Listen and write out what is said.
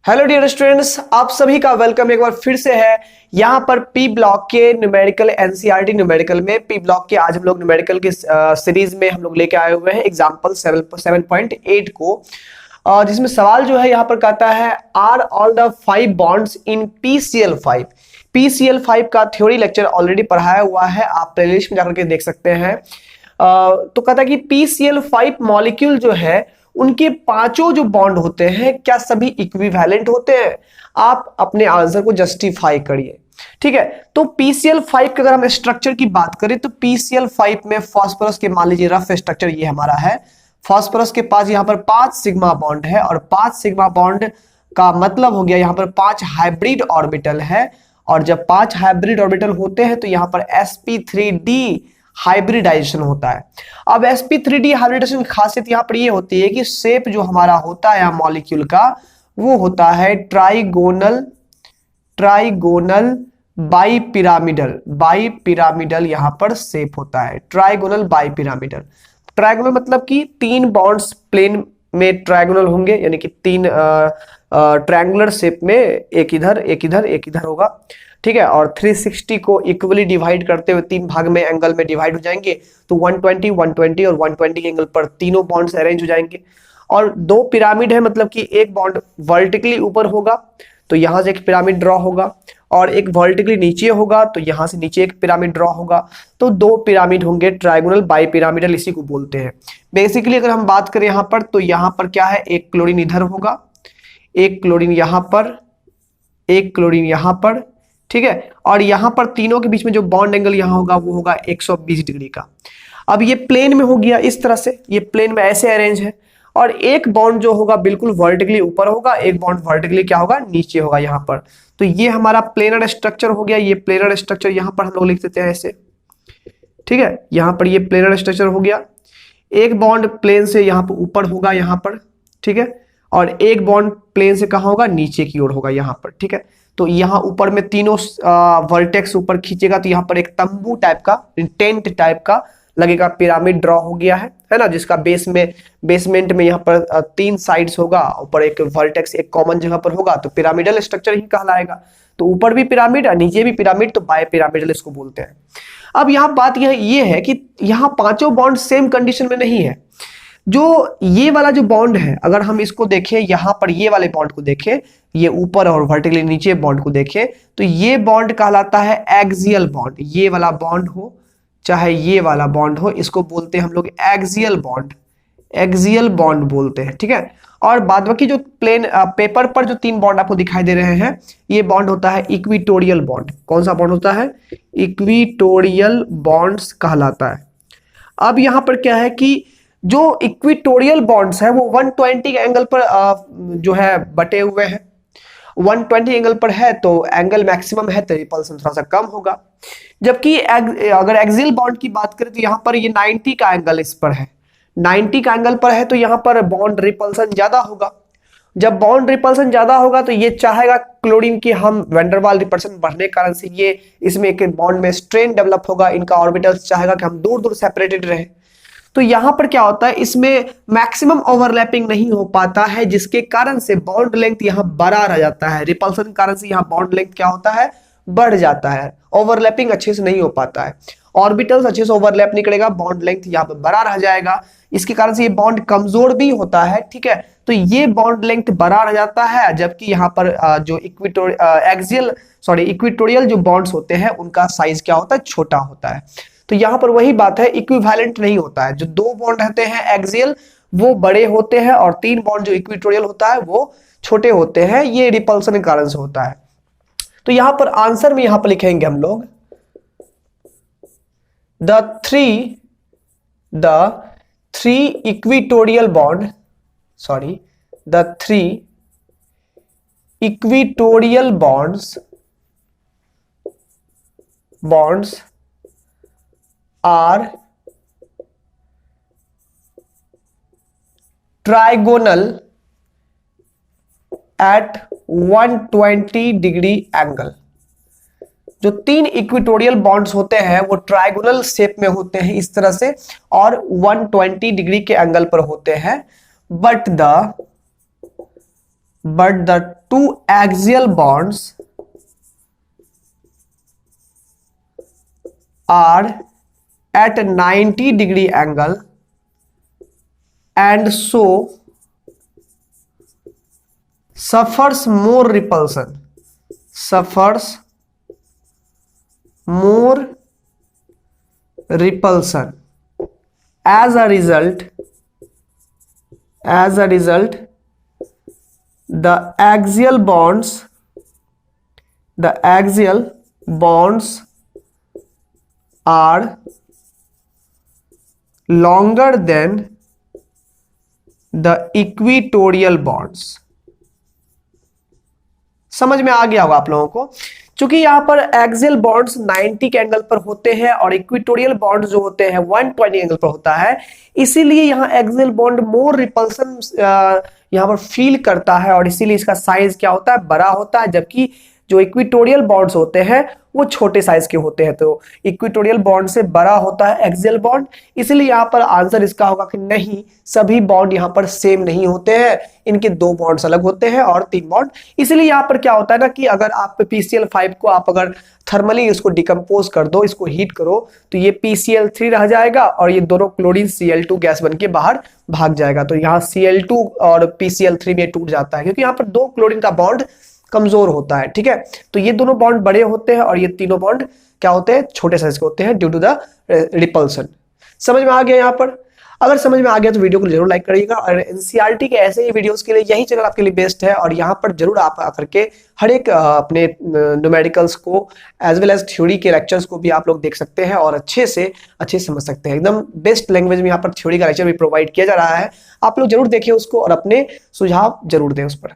Hello dear students, आप सभी का वेलकम एक बार फिर से है यहाँ पर पी ब्लॉक के न्यूमेरिकल एनसीईआरटी न्यूमेरिकल में। पी ब्लॉक के आज हम लोग न्यूमेरिकल के सीरीज में हम लोग लेके आए हुए हैं एग्जाम्पल 7.8 को, जिसमें सवाल जो है यहाँ पर कहता है are all the 5 bonds in PCl5। PCl5 का थ्योरी लेक्चर ऑलरेडी पढ़ाया हुआ है, आप प्लेलिस्ट में जाकर के देख सकते हैं। तो कहता है कि PCl5 मॉलिक्यूल जो है उनके पांचों जो बॉन्ड होते हैं क्या सभी इक्विवेलेंट होते हैं। आप अपने आंसर को जस्टिफाई करिए, ठीक है। तो PCl5 के अगर हम स्ट्रक्चर की बात करें तो PCl5 में फास्फोरस के मान लीजिए रफ स्ट्रक्चर ये हमारा है। फास्फोरस के पास यहाँ पर 5 सिग्मा बॉन्ड है और 5 सिग्मा बॉन्ड का मतलब हो गया यहाँ पर 5 हाइब्रिड ऑर्बिटल है, और जब 5 हाइब्रिड ऑर्बिटल होते हैं तो यहाँ पर sp3d हाइब्रिडाइजेशन होता है। अब sp3d हाइब्रिडाइजेशन की खासियत यहाँ पर ये होती है कि शेप जो हमारा होता है मॉलिक्यूल का वो होता है ट्राइगोनल बाईपिरामिडल यहाँ पर शेप होता है, ट्राइगोनल बाईपिरामिडल। ट्राइगोनल मतलब कि 3 बॉन्ड्स प्लेन में ट्राइगोनल होंगे, यानी कि 3 ट्रायंगुलर शेप में एक इधर एक इधर एक इधर होगा, ठीक है। और 360 को इक्वली डिवाइड करते हुए 3 भाग में एंगल में डिवाइड हो जाएंगे, तो 120 120 और 120 के एंगल पर तीनों बॉन्ड्स अरेंज हो जाएंगे। और 2 पिरामिड है, मतलब कि एक बॉन्ड वर्टिकली ऊपर होगा तो यहां से एक पिरामिड ड्रॉ होगा, और एक वर्टिकली नीचे होगा तो यहां से नीचे एक पिरामिड ड्रॉ होगा। तो 2 पिरामिड होंगे, ट्राइगोनल बाईपिरामिडल इसी को बोलते हैं। बेसिकली अगर हम बात करें यहां पर तो यहां पर क्या है, एक क्लोरीन इधर होगा, एक क्लोरीन यहां पर, एक क्लोरीन यहां पर, ठीक है। और यहां पर तीनों के बीच में जो बॉन्ड एंगल यहां होगा वो होगा 120 डिग्री का। अब ये प्लेन में हो गया इस तरह से, ये प्लेन में ऐसे अरेंज है, और एक बॉन्ड जो होगा बिल्कुल वर्टिकली ऊपर होगा, एक बॉन्ड वर्टिकली क्या होगा, नीचे होगा यहां पर। तो ये हमारा प्लेनर स्ट्रक्चर हो गया। ये प्लेनर स्ट्रक्चर यहां पर हम लोग लिख देते हैं ऐसे, ठीक है। यहां पर ये प्लेनर स्ट्रक्चर हो गया। एक बॉन्ड प्लेन से यहां पर ऊपर होगा यहां पर, ठीक है, और एक बॉन्ड प्लेन से कहां होगा, नीचे की ओर होगा यहां पर, ठीक है। तो यहां ऊपर में तीनों वर्टेक्स ऊपर खींचेगा तो यहां पर एक तंबू टाइप का, टेंट टाइप का लगेगा, पिरामिड ड्रॉ हो गया है ना, जिसका बेसमेंट में यहाँ पर 3 साइड्स होगा, ऊपर एक वर्टेक्स एक कॉमन जगह पर होगा, तो पिरामिडल स्ट्रक्चर ही कहलाएगा। तो ऊपर भी पिरामिड और नीचे भी पिरामिड, तो बाय पिरामिडल इसको बोलते हैं। अब यहाँ बात ये है कि यहाँ पांचों बॉन्ड सेम कंडीशन में नहीं है। जो ये वाला जो बॉन्ड है, अगर हम इसको देखें यहाँ पर, ये वाले बॉन्ड को देखें, ये ऊपर और वर्टिकली नीचे बॉन्ड को देखें, तो ये बॉन्ड कहलाता है एक्सियल बॉन्ड। ये वाला बॉन्ड हो चाहे ये वाला बॉन्ड हो, इसको बोलते हैं हम लोग एक्सियल बॉन्ड, एक्सियल बॉन्ड बोलते हैं, ठीक है। और बाद बाकी जो प्लेन पेपर पर जो 3 बॉन्ड आपको दिखाई दे रहे हैं, ये बॉन्ड होता है इक्विटोरियल बॉन्ड। कौन सा बॉन्ड होता है, इक्विटोरियल बॉन्ड्स कहलाता है। अब यहां पर क्या है कि जो इक्विटोरियल बॉन्ड्स है वो 120 एंगल पर जो है बटे हुए हैं। 120 एंगल पर है तो एंगल मैक्सिमम है, तो रिपल्सन थोड़ा सा कम होगा। जबकि अगर एक्सियल बॉन्ड की बात करें तो यहां पर ये 90 का एंगल इस पर है, 90 का एंगल पर है, तो यहां पर बॉन्ड रिपल्सन ज्यादा होगा। जब बॉन्ड रिपल्सन ज्यादा होगा तो ये चाहेगा क्लोरीन की हम वैंडरवाल रिपल्सन बढ़ने के कारण से ये इसमें एक बॉन्ड में स्ट्रेन डेवलप होगा, इनका ऑर्बिटल्स चाहेगा कि हम दूर दूर सेपरेटेड रहे। तो यहां पर क्या होता है, इसमें मैक्सिमम ओवरलैपिंग नहीं हो पाता है, जिसके कारण से बॉन्ड लेंथ यहां बड़ा रह जाता है। रिपल्सन के कारण से यहां बॉन्ड लेंथ क्या होता है, बढ़ जाता है। ओवरलैपिंग अच्छे से नहीं हो पाता है, ऑर्बिटल्स अच्छे से ओवरलैप नहीं करेगा, बॉन्ड लेंथ यहाँ पर बड़ा रह जाएगा। इसके कारण से ये बॉन्ड कमजोर भी होता है, ठीक है। तो ये बॉन्ड लेंथ बड़ा रह जाता है, जबकि यहाँ पर जो इक्विटोरियल जो बॉन्ड्स होते हैं उनका साइज क्या होता है, छोटा होता है। तो यहां पर वही बात है, इक्विवेलेंट नहीं होता है। जो 2 बॉन्ड रहते हैं एक्सियल वो बड़े होते हैं, और 3 बॉन्ड जो इक्विटोरियल होता है वो छोटे होते हैं। ये रिपल्सन के कारण से होता है। तो यहां पर आंसर में यहां पर लिखेंगे हम लोग the three equatorial bond, sorry the 3 equatorial bonds are trigonal at 120 degree angle. जो 3 इक्विटोरियल बॉन्ड्स होते हैं वो ट्राइगोनल शेप में होते हैं इस तरह से, और 120 डिग्री के एंगल पर होते हैं। But the but the two axial bonds are at 90-degree angle and so suffers more repulsion, suffers more repulsion. As a result, the axial bonds are longer than the equatorial bonds. समझ में आ गया होगा आप लोगों को। क्योंकि यहाँ पर एक्सियल बॉन्ड्स 90 के एंगल पर होते हैं और इक्वेटोरियल बॉन्ड्स जो होते हैं 120 एंगल पर होता है, इसीलिए यहाँ एक्सियल बॉन्ड मोर रिपल्सन यहाँ पर फील करता है और इसीलिए इसका साइज क्या होता है, बड़ा होता है, जबकि जो इक्वेटोरियल बॉन्ड्स होते हैं वो छोटे साइज के होते हैं। तो इक्वेटोरियल बॉन्ड से बड़ा होता है एक्सियल बॉन्ड, इसलिए यहाँ पर आंसर इसका होगा कि नहीं, सभी बॉन्ड यहाँ पर सेम नहीं होते हैं, इनके 2 बॉन्ड्स अलग होते हैं और 3 बॉन्ड। इसलिए यहाँ पर क्या होता है ना कि अगर आप PCl5 को आप अगर थर्मली इसको डिकम्पोज कर दो, इसको हीट करो, तो ये PCl3 रह जाएगा और ये दोनों क्लोरीन Cl2 गैस बन के बाहर भाग जाएगा। तो यहाँ Cl2 और PCl3 में टूट जाता है क्योंकि यहाँ पर 2 क्लोरीन का बॉन्ड कमजोर होता है। ठीक है, तो ये दोनों बॉन्ड बड़े होते हैं और ये तीनों बॉन्ड क्या होते हैं, छोटे साइज के होते हैं ड्यू टू द रिपल्सन। समझ में आ गया यहाँ पर? अगर समझ में आ गया तो वीडियो को जरूर लाइक करिएगा और एनसीईआरटी के ऐसे ही वीडियोस के लिए यही चैनल आपके लिए बेस्ट है और यहाँ पर जरूर आप आकर के हर एक अपने न्यूमेरिकल्स को एज वेल एज थ्योरी के लेक्चर्स को भी आप लोग देख सकते हैं और अच्छे समझ सकते हैं। एकदम बेस्ट लैंग्वेज में यहाँ पर थ्योरी का लेक्चर भी प्रोवाइड किया जा रहा है, आप लोग जरूर देखिए उसको और अपने सुझाव जरूर दें उस पर।